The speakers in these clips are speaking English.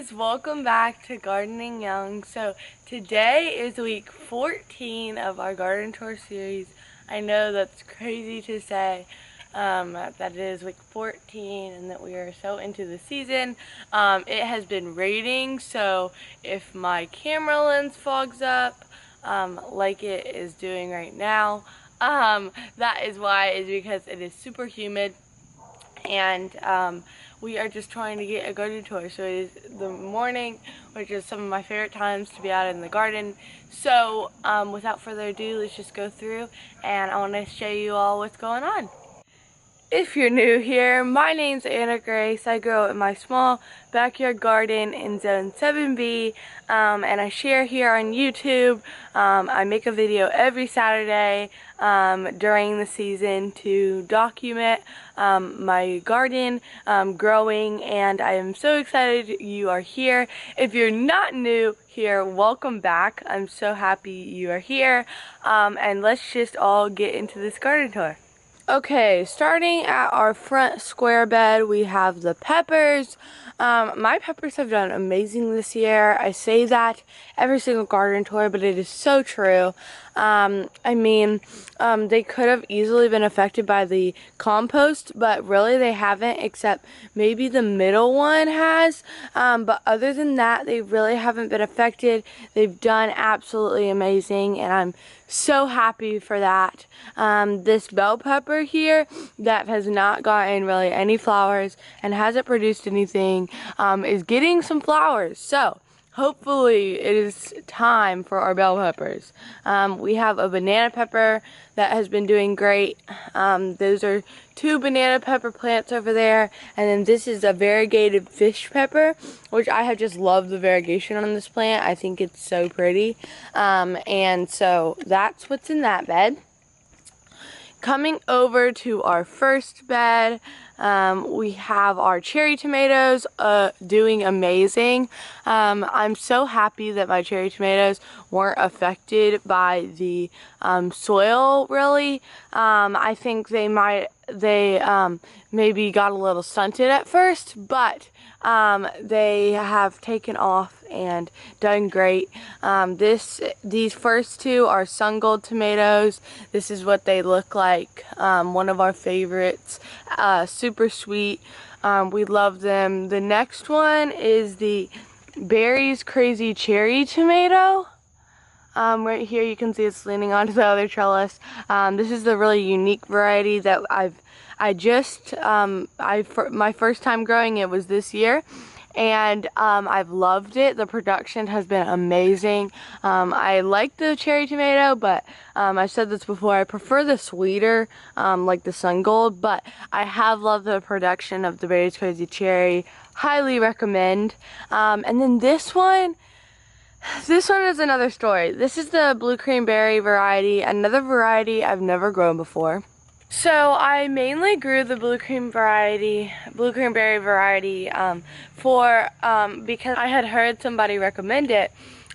guys, welcome back to Gardening Young. So today is week 14 of our garden tour series. I know that's crazy to say that it is week 14 and that we are so into the season. It has been raining, so if my camera lens fogs up like it is doing right now, that is why, is because it is super humid. And we are just trying to get a garden tour. So it is the morning, which is some of my favorite times to be out in the garden. So without further ado, let's just go through and I want to show you all what's going on. If you're new here, my name's Anna Grace. I grow in my small backyard garden in Zone 7B, and I share here on YouTube. I make a video every Saturday during the season to document my garden growing, and I am so excited you are here. If you're not new here, welcome back. I'm so happy you are here, and let's just all get into this garden tour. Okay, starting at our front square bed, we have the peppers. My peppers have done amazing this year. I say that every single garden tour, but it is so true. They could have easily been affected by the compost, but really they haven't, except maybe the middle one has. But other than that, they really haven't been affected. They've done absolutely amazing, and I'm so happy for that. This bell pepper here that has not gotten really any flowers and hasn't produced anything is getting some flowers. So hopefully it is time for our bell peppers. We have a banana pepper that has been doing great. Those are two banana pepper plants over there, and then this is a variegated fish pepper, which I have just loved the variegation on this plant. I think it's so pretty. And so that's what's in that bed. Coming over to our first bed, we have our cherry tomatoes doing amazing. I'm so happy that my cherry tomatoes weren't affected by the soil, really. I think they maybe got a little stunted at first, but they have taken off and done great. These first two are Sun Gold tomatoes. This is what they look like. One of our favorites. Super sweet. We love them. The next one is the Berries Crazy Cherry Tomato. Right here you can see it's leaning onto the other trellis. This is the really unique variety that my first time growing it was this year, and I've loved it. The production has been amazing. I like the cherry tomato, but I've said this before, I prefer the sweeter, like the Sun Gold, but I have loved the production of the Berries Crazy Cherry. Highly recommend. And then this one is another story. This is the Blue Cream Berry variety, another variety I've never grown before. So I mainly grew the Blue Cream Berry variety, because I had heard somebody recommend it,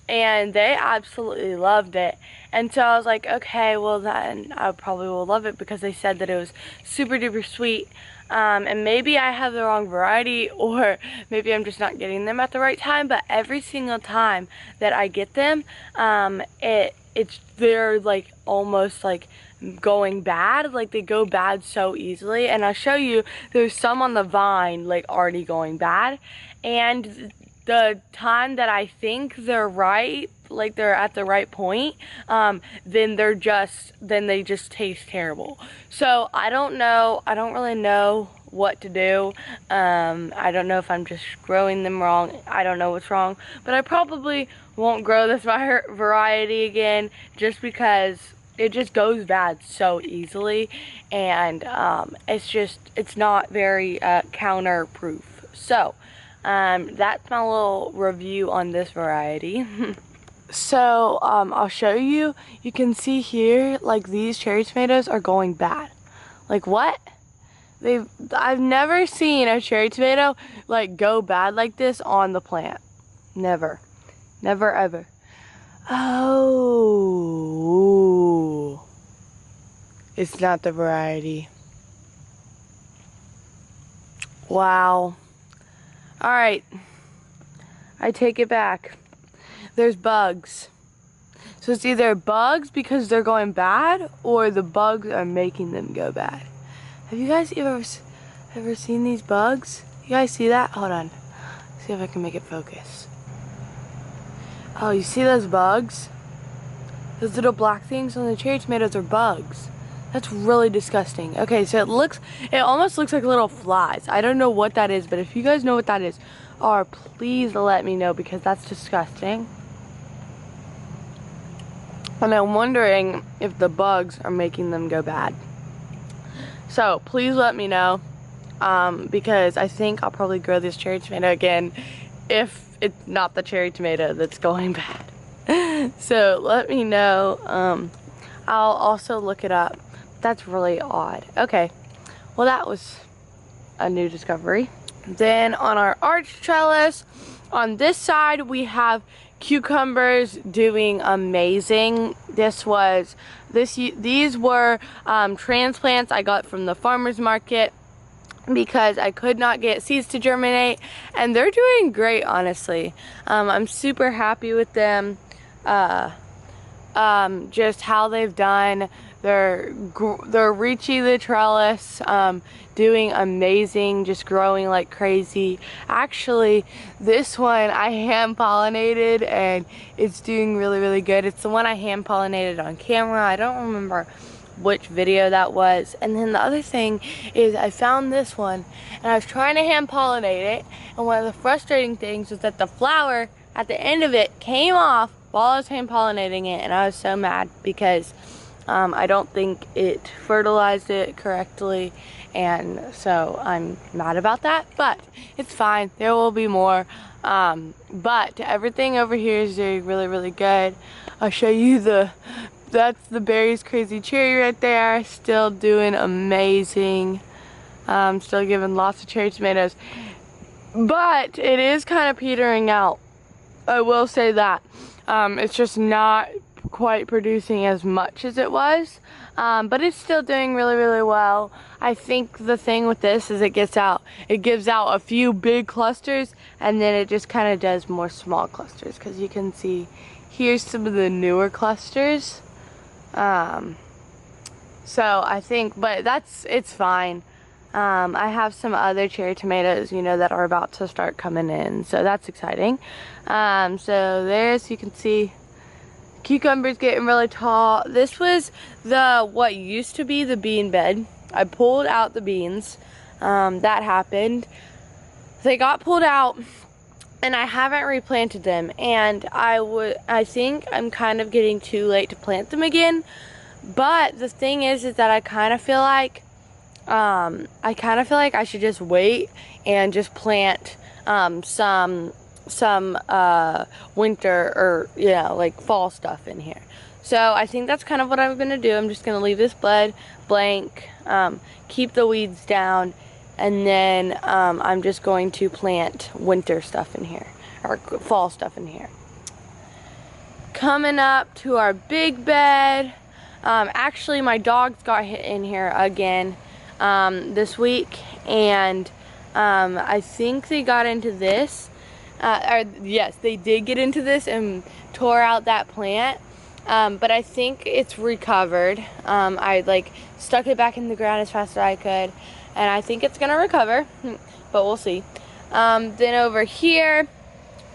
and they absolutely loved it. And so I was like, okay, well then I probably will love it, because they said that it was super duper sweet. And maybe I have the wrong variety, or maybe I'm just not getting them at the right time, but every single time that I get them, they're like almost like going bad. Like, they go bad so easily, and I'll show you, there's some on the vine like already going bad, and the time that I think they're right, like they're at the right point, then they just taste terrible. So I don't really know what to do. I don't know if I'm just growing them wrong. I don't know what's wrong, but I probably won't grow this variety again, just because it just goes bad so easily, and it's not very counter-proof. So that's my little review on this variety. So I'll show you. You can see here, like, these cherry tomatoes are going bad. Like, what? I've never seen a cherry tomato like go bad like this on the plant. Never ever. Oh, it's not the variety. Wow. Alright, I take it back. There's bugs. So it's either bugs because they're going bad, or the bugs are making them go bad. Have you guys ever seen these bugs? You guys see that? Hold on. See if I can make it focus. Oh, you see those bugs? Those little black things on the cherry tomatoes are bugs. That's really disgusting. Okay, so it almost looks like little flies. I don't know what that is, but if you guys know what that is, please let me know, because that's disgusting. And I'm wondering if the bugs are making them go bad. So please let me know, because I think I'll probably grow this cherry tomato again if it's not the cherry tomato that's going bad. So let me know. I'll also look it up. That's really odd. Okay, well, that was a new discovery. Then on our arch trellis, on this side we have cucumbers doing amazing. These were transplants I got from the farmer's market because I could not get seeds to germinate, and they're doing great, honestly. I'm super happy with them. Just how they've done. They're reaching the trellis, doing amazing, just growing like crazy. Actually, this one I hand pollinated and it's doing really, really good. It's the one I hand pollinated on camera. I don't remember which video that was. And then the other thing is I found this one and I was trying to hand pollinate it, and one of the frustrating things was that the flower at the end of it came off while I was hand pollinating it, and I was so mad because I don't think it fertilized it correctly, and so I'm mad about that, but it's fine. There will be more, but everything over here is doing really, really good. I'll show you that's the Berry's Crazy Cherry right there, still doing amazing. Still giving lots of cherry tomatoes, but it is kind of petering out. I will say that. It's just not quite producing as much as it was, but it's still doing really, really well. I think the thing with this is it gives out a few big clusters, and then it just kind of does more small clusters, because you can see here's some of the newer clusters. So I think, but it's fine. I have some other cherry tomatoes, that are about to start coming in, so that's exciting. So there's, you can see cucumbers getting really tall. This was what used to be the bean bed. I pulled out the beans. That happened. They got pulled out, and I haven't replanted them. And I think I'm kind of getting too late to plant them again. But the thing is that I kind of feel like I should just wait and just plant some winter or like fall stuff in here. So I think that's kind of what I'm gonna do. I'm just gonna leave this bed blank, keep the weeds down, and then I'm just going to plant winter stuff in here, or fall stuff in here. Coming up to our big bed, actually my dogs got hit in here again this week, and I think they got into this. Yes, they did get into this and tore out that plant, but I think it's recovered. I stuck it back in the ground as fast as I could, and I think it's gonna recover, but we'll see. Then over here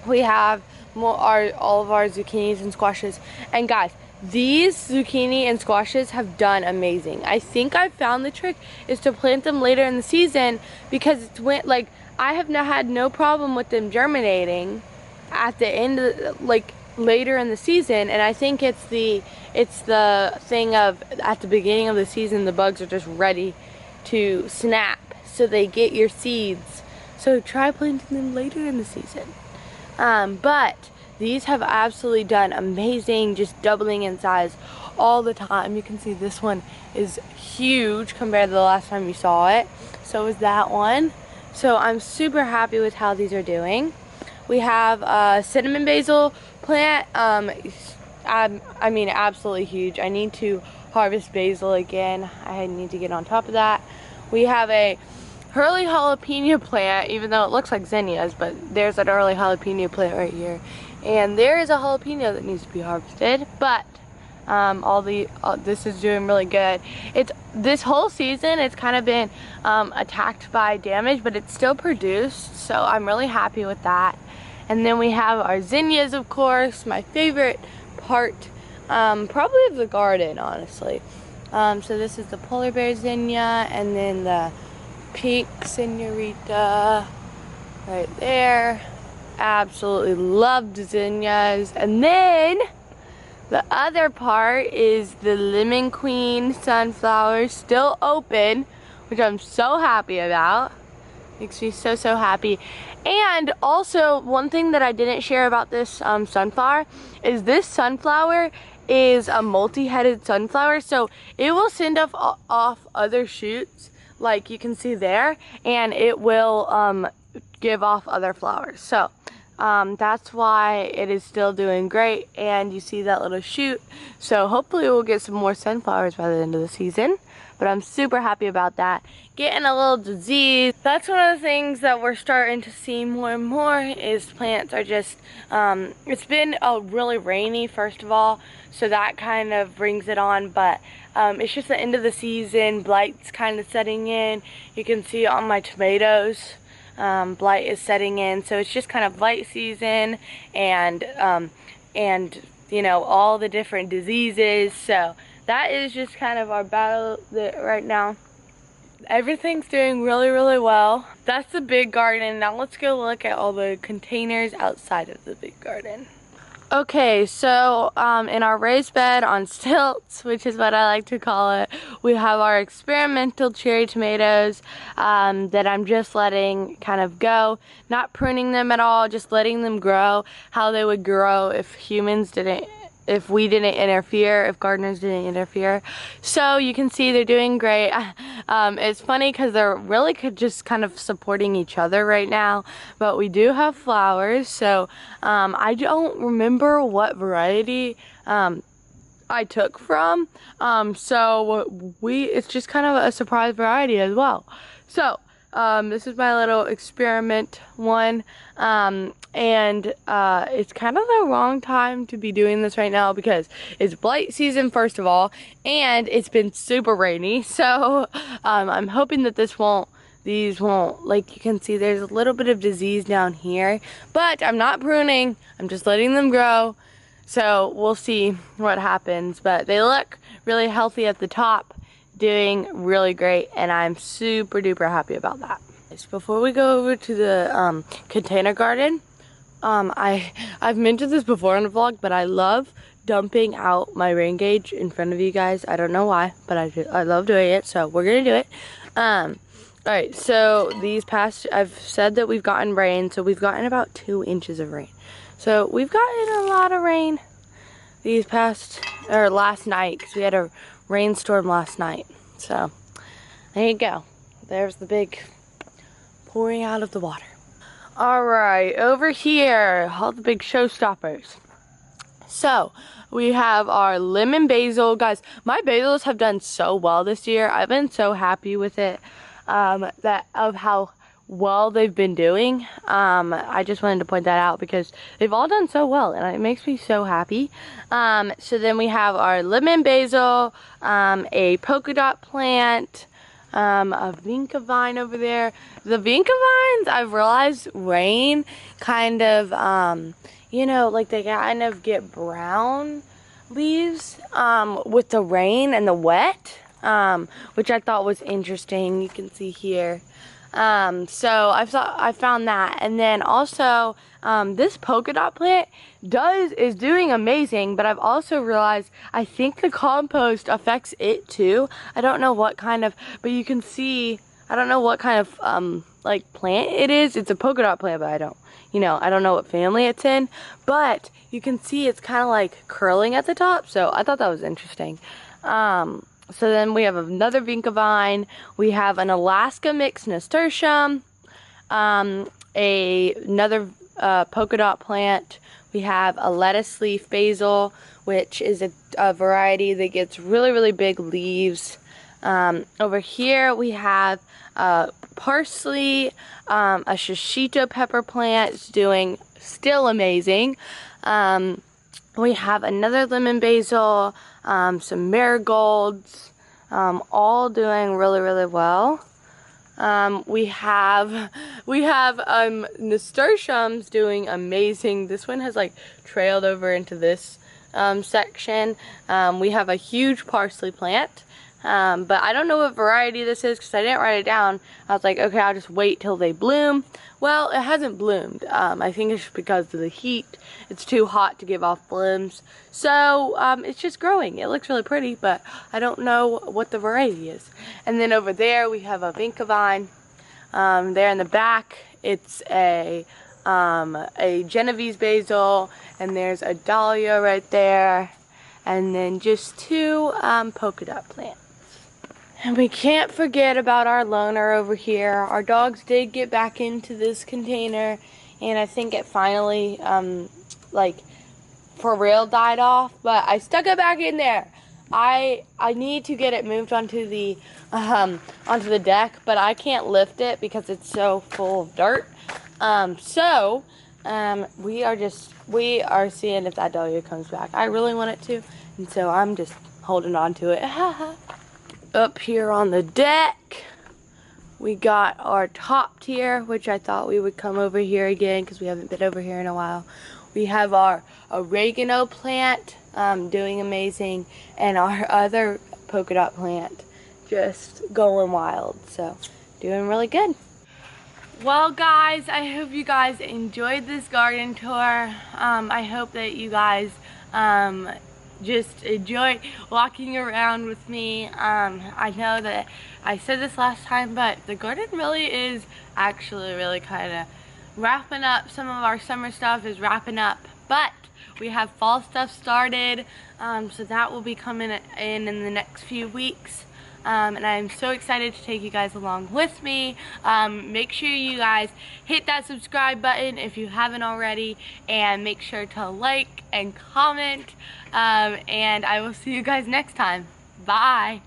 we have all of our zucchinis and squashes, and guys, these zucchini and squashes have done amazing. I think I found the trick is to plant them later in the season, because it's I have had no problem with them germinating at the end of later in the season, and I think it's the thing of at the beginning of the season the bugs are just ready to snap, so they get your seeds. So try planting them later in the season. But these have absolutely done amazing, just doubling in size all the time. You can see this one is huge compared to the last time you saw it. So is that one. So I'm super happy with how these are doing. We have a cinnamon basil plant. I mean, absolutely huge. I need to harvest basil again. I need to get on top of that. We have a early jalapeno plant, even though it looks like zinnias, but there's an early jalapeno plant right here. And there is a jalapeno that needs to be harvested, but this is doing really good. This whole season it's kind of been attacked by damage, but it's still produced, so I'm really happy with that. And then we have our zinnias, of course, my favorite part probably of the garden, honestly. So this is the polar bear zinnia, and then the pink senorita right there. Absolutely loved zinnias. And then the other part is the lemon queen sunflower, still open, which I'm so happy about. Makes me so happy. And also, one thing that I didn't share about this sunflower is this sunflower is a multi-headed sunflower, so it will send off other shoots, like you can see there, and it will give off other flowers. So that's why it is still doing great, and you see that little shoot. So hopefully we'll get some more sunflowers by the end of the season. But I'm super happy about that. Getting a little disease. That's one of the things that we're starting to see more and more is plants are just, it's been really rainy, first of all, so that kind of brings it on, but it's just the end of the season. Blight's kind of setting in. You can see on my tomatoes, blight is setting in, so it's just kind of blight season, and you know, all the different diseases. So that is just kind of our battle right now. Everything's doing really well. That's the big garden. Now let's go look at all the containers outside of the big garden. Okay, so in our raised bed on stilts, which is what I like to call it, we have our experimental cherry tomatoes that I'm just letting kind of go. Not pruning them at all, just letting them grow how they would grow if we didn't interfere, if gardeners didn't interfere. So you can see they're doing great. It's funny because they're really just kind of supporting each other right now, but we do have flowers. So I don't remember what variety I took from. So it's just kind of a surprise variety as well. So this is my little experiment one, and it's kind of the wrong time to be doing this right now because it's blight season, first of all, and it's been super rainy. So I'm hoping that these won't, like you can see there's a little bit of disease down here, but I'm not pruning, I'm just letting them grow. So we'll see what happens, but they look really healthy at the top, doing really great, and I'm super duper happy about that. Before we go over to the container garden, I've mentioned this before in the vlog, but I love dumping out my rain gauge in front of you guys. I don't know why, but I love doing it, so we're gonna do it. Alright, so I've said that we've gotten rain, so we've gotten about 2 inches of rain. So we've gotten a lot of rain last night, because we had a rainstorm last night. So there you go. There's the big pouring out of the water. Alright, over here, all the big showstoppers. So we have our lemon basil. Guys, my basils have done so well this year. I've been so happy with it, of how well they've been doing. I just wanted to point that out because they've all done so well, and it makes me so happy. So then we have our lemon basil, a polka dot plant, a vinca vine over there. The vinca vines, I've realized rain kind of, you know, like they kind of get brown leaves with the rain and the wet, which I thought was interesting. You can see here. So I found that, and then also this polka dot plant is doing amazing, but I've also realized I think the compost affects it too. I don't know what kind of, but you can see, I don't know what kind of like plant it is. It's a polka dot plant, but I don't know what family it's in, but you can see it's kind of like curling at the top, so I thought that was interesting. So then we have another vinca vine. We have an Alaska mixed nasturtium, another polka dot plant. We have a lettuce leaf basil, which is a variety that gets really big leaves. Over here we have parsley, a shishito pepper plant. It's doing still amazing. We have another lemon basil, some marigolds, all doing really, really well. We have nasturtiums doing amazing. This one has like trailed over into this section. We have a huge parsley plant. But I don't know what variety this is because I didn't write it down. I was like, okay, I'll just wait till they bloom. Well, it hasn't bloomed. I think it's because of the heat. It's too hot to give off blooms. So, it's just growing. It looks really pretty, but I don't know what the variety is. And then over there, we have a vinca vine. There in the back, it's a Genovese basil, and there's a dahlia right there. And then just two polka dot plants. And we can't forget about our loner over here. Our dogs did get back into this container, and I think it finally, like, for real died off, but I stuck it back in there. I need to get it moved onto the deck, but I can't lift it because it's so full of dirt. We are seeing if that dahlia comes back. I really want it to, and so I'm just holding on to it. Up here on the deck, we got our top tier, which I thought we would come over here again because we haven't been over here in a while. We have our oregano plant doing amazing, and our other polka dot plant just going wild. So doing really good. Well guys, I hope you guys enjoyed this garden tour. I hope that you guys just enjoy walking around with me. I know that I said this last time, but the garden really is actually really kind of wrapping up. Some of our summer stuff is wrapping up, but we have fall stuff started, so that will be coming in the next few weeks. And I'm so excited to take you guys along with me. Make sure you guys hit that subscribe button if you haven't already, and make sure to like and comment, and I will see you guys next time. Bye!